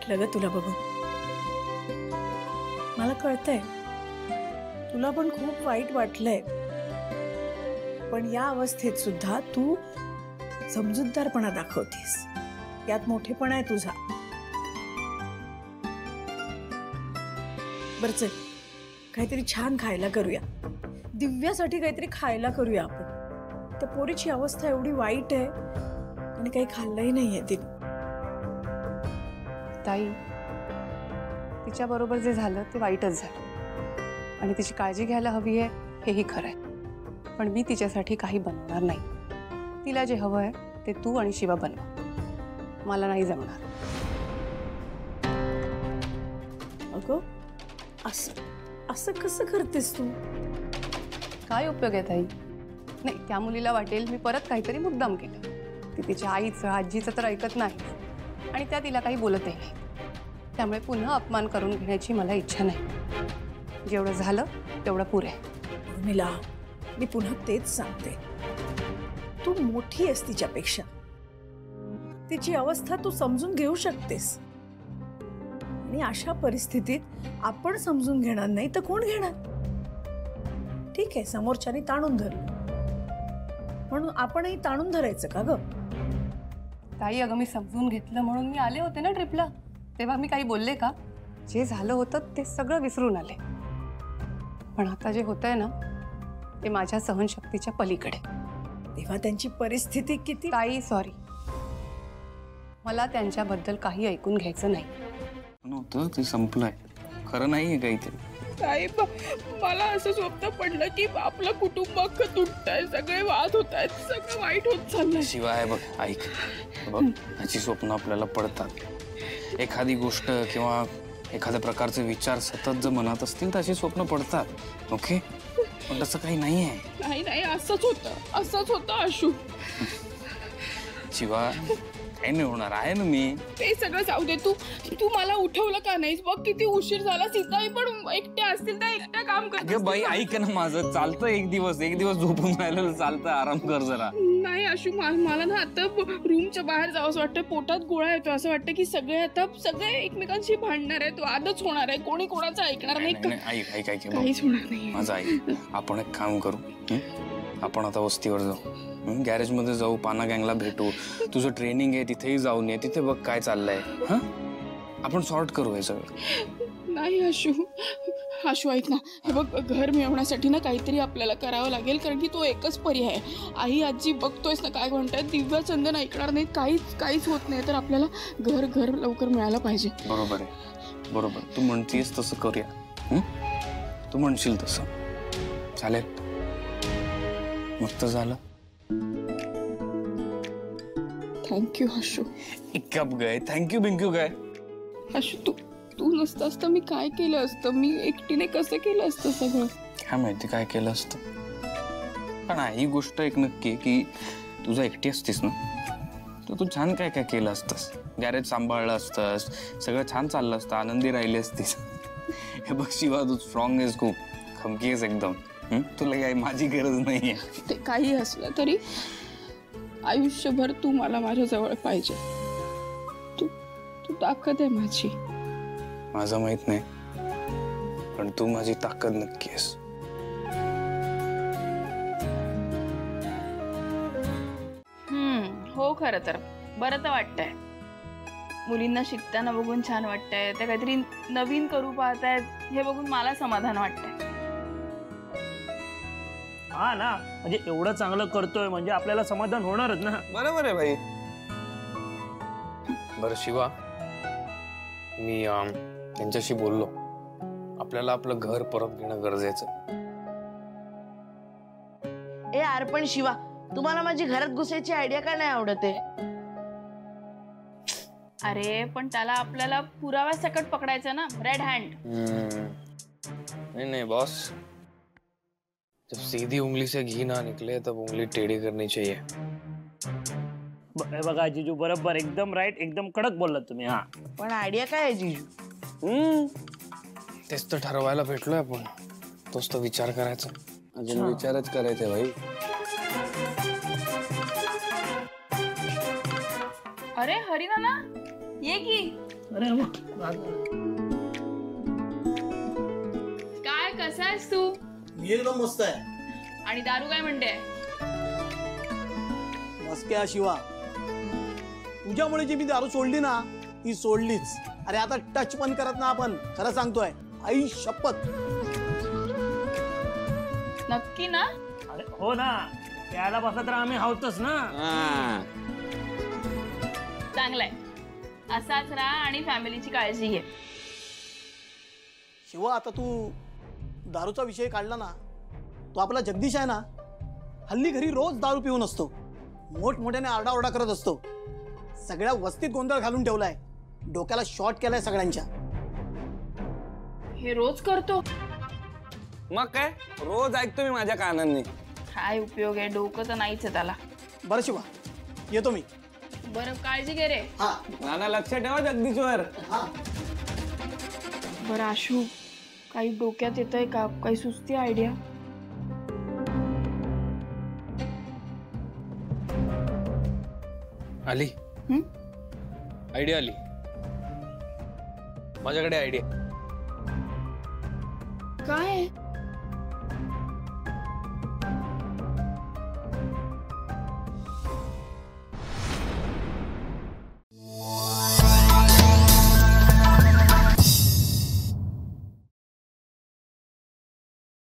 वाटलं ग तुला बघून? मला कळतंय तुला पण खूप वाईट वाटलंय, पण या अवस्थेत सुद्धा तू समजूतदारपणा दाखवतेस, यात मोठेपणा आहे तुझा. बरं चल, काहीतरी छान खायला करूया, दिव्यासाठी काहीतरी खायला करूया आपण. त्या पोरीची अवस्था एवढी वाईट आहे आणि काही खाल्लंही नाहीये तिने. ताई, तिच्या बरोबर जे झालं ते वाईटच झालं आणि तिची काळजी घ्यायला हवी आहे हेही खरं आहे, पण मी तिच्यासाठी काही बनवणार नाही. तिला जे हवं आहे ते तू आणि शिवा बनवा, मला नाही जमणार. अगं असं असं कसं करतेस तू? काय उपयोग आहे ताई? नाही, त्या मुलीला वाटेल मी परत काहीतरी मुद्दाम केलं. ती तिच्या आईचं आजीचं तर ऐकत नाही आणि त्या तिला काही बोलतही नाही. त्यामुळे पुन्हा अपमान करून घेण्याची मला इच्छा नाही. जेवढं झालं तेवढं पुरे. उर्मिला, मी पुन्हा तेच सांगते, तू मोठी आहेस तिच्यापेक्षा. तिची अवस्था तू समजून घेऊ शकतेस आणि अशा परिस्थितीत आपण समजून घेणार नाही तर कोण घेणार? ठीक आहे, समोरच्याने ताणून धर, म्हणून आपणही ताणून धरायचं का ग? ताई, अगं मी समजून घेतलं म्हणून मी आले होते ना ट्रिपला. तेव्हा मी काही बोलले का? जे झालं होतं ते सगळं विसरून आले. पण आता जे होतंय ना ते माझ्या सहनशक्तीच्या पलीकडे. तेव्हा त्यांची परिस्थिती किती... ताई सॉरी, मला त्यांच्याबद्दल काही ऐकून घ्यायचं नाही. नव्हतं ते संपलंय, खरं नाहीये काही ते. साहेब, मला असं स्वप्न पडलं की आपलं कुटुंब अख्खं तुटतंय, सगळे वाद होत आहेत, सगळं वाईट होत चाललंय. शिवाय बघ, ऐक बघ, ह्याची स्वप्न आपल्याला पडतात. एखादी गोष्ट किंवा एखाद्या प्रकारचे विचार सतत जर मनात असतील तर अशी स्वप्न पडतात. ओके, पण तसं काही नाहीये. नाही नाही, असंच होतं आशू. शिवा, काही नाही होणार आहे ना मी. ते सगळं जाऊ दे, तू मला उठवलं का नाहीस? बघ किती उशीर झाला. सीताई पण एकट्या असतील तर एकट्या काम करते. बाई ऐक ना माझं, चालतं एक दिवस झोपून राहिलं चालतं, आराम कर जरा. नाही आशू, मला ना आता रूमच्या बाहेर जावं असं वाटतं, पोटात गोळा येतो. असं वाटतं की सगळे एकमेकांशी भांडणार आहेत, वादच होणार आहे, कोणी कोणाचं ऐकणार नाही. ऐक काहीच होणार नाही. माझं ऐक, आपण एक काम करू, आपण आता वस्तीवर जाऊ, गॅरेज मध्ये जाऊ, पाना गँगला भेटू, तुझं ट्रेनिंग आहे तिथेही जाऊन ये, तिथे बघ काय चाललंय. आपण सॉर्ट करू हे सगळं. नाही आशू ऐक ना, हे बघ, घर मिळवण्यासाठी ना काहीतरी आपल्याला करावं लागेल, कारण की तो एकच पर्याय आहे. आई आजी बघतोयस ना काय म्हणतात, दिव्या चंदन ऐकणार नाही, काहीच होत नाही, तर आपल्याला घर लवकर मिळालं पाहिजे. बरोबर आहे, बरोबर, तू म्हणतीस तसं करूया. तू म्हणशील तसं चालेल, मग तर झालं. थँक्यू आशू. एक कप गए, थँक्यू बिंक्यू काय? आशू, तू नसतास तर मी काय केलं असतं? मी एकटीने कसं केलं असतं सगळं? काय माहिती काय केलं असतं. पण ही गोष्ट एक नक्की की तुझा एकटी असतीस ना तर तू छान काय काय केलं असतंस. गॅरेज सांभाळलं असतंस, सगळं छान चाललं असतं, आनंदी राहिली असतीस. हे बघ शिवा, तू स्ट्रॉंग आहेस, खूप खमकी आहेस एकदम. तुला काही माझी गरज नाहीये. ते काही असलं तरी आयुष्यभर तू मला माझ्या जवळ पाहिजे. तू ताकद आहे माझी. माझं माहित नाही, पण तू माझी ताकद नक्की आहेस. हो, खरं तर बरं तर वाटतंय. मुलींना शिकताना बघून छान वाटतंय, त्या काहीतरी नवीन करू पाहतायत हे बघून मला समाधान वाटतंय. हा ना, म्हणजे एवढं चांगलं करतोय म्हणजे आपल्याला समाधान होणारच ना. बरोबर आहे भाई. बरं शिवा, मी त्यांच्याशी बोललो, आपल्याला आपलं घर परत घेणं गरजेचं. ए यार, पण शिवा, तुम्हाला माझी घरात घुसायची आयडिया का नाही आवडत आहे? अरे पण त्याला आपल्याला पुरावा सकट पकडायचं ना, रेड हँड. नहीं बॉस, जब सीधी उंगली से घी ना निकले तब उंगली टेढ़ी करनी चाहिए. बघा जीजू, बरोबर, एकदम राईट, एकदम कडक बोललात तुम्ही. हा, पण आयडिया काय आहे जीजू? तेच तर ठरवायला भेटलोय आपण, तोच तो विचार करायचा. अजून विचारच करायचे भाई. अरे हरिनाना, ये की. अरे वा. काय कसा आहेस तू? मी एकदम मस्त आहे. आणि दारू काय म्हणते? मस्क्या शिवा, तुझ्यामुळे जी मी दारू सोडली ना ती सोडलीच. अरे आता टच पण करत ना आपण, खरं सांगतोय, आई शपथ. नक्की ना? अरे हो ना, प्यायला बसला तर आम्ही हावतच ना. चांगलाय, असाच राहा आणि फॅमिलीची काळजी घे. शिवा, आता तू दारूचा विषय काढला ना, तो आपला जगदीश आहे ना, हल्ली घरी रोज दारू पिऊन असतो, मोठमोठ्याने आरडाओरडा करत असतो, सगळ्या वस्तीत गोंधळ घालून ठेवलाय, डोक्याला शॉर्ट केलाय सगळ्यांच्या. हे रोज करतो? मग काय, रोज ऐकतो मी माझ्या कानांनी. काय उपयोग आहे, डोकं तर नाहीच आहे त्याला. बरं शिवा, येतो मी. बरं, काळजी घे रे. हा नाना लक्ष ठेवा जगदीशवर. हा. बरं आशू, काही डोक्यात येतंय का? काही सुचती आयडिया? आली आयडिया आली माझ्याकडे. आयडिया काय?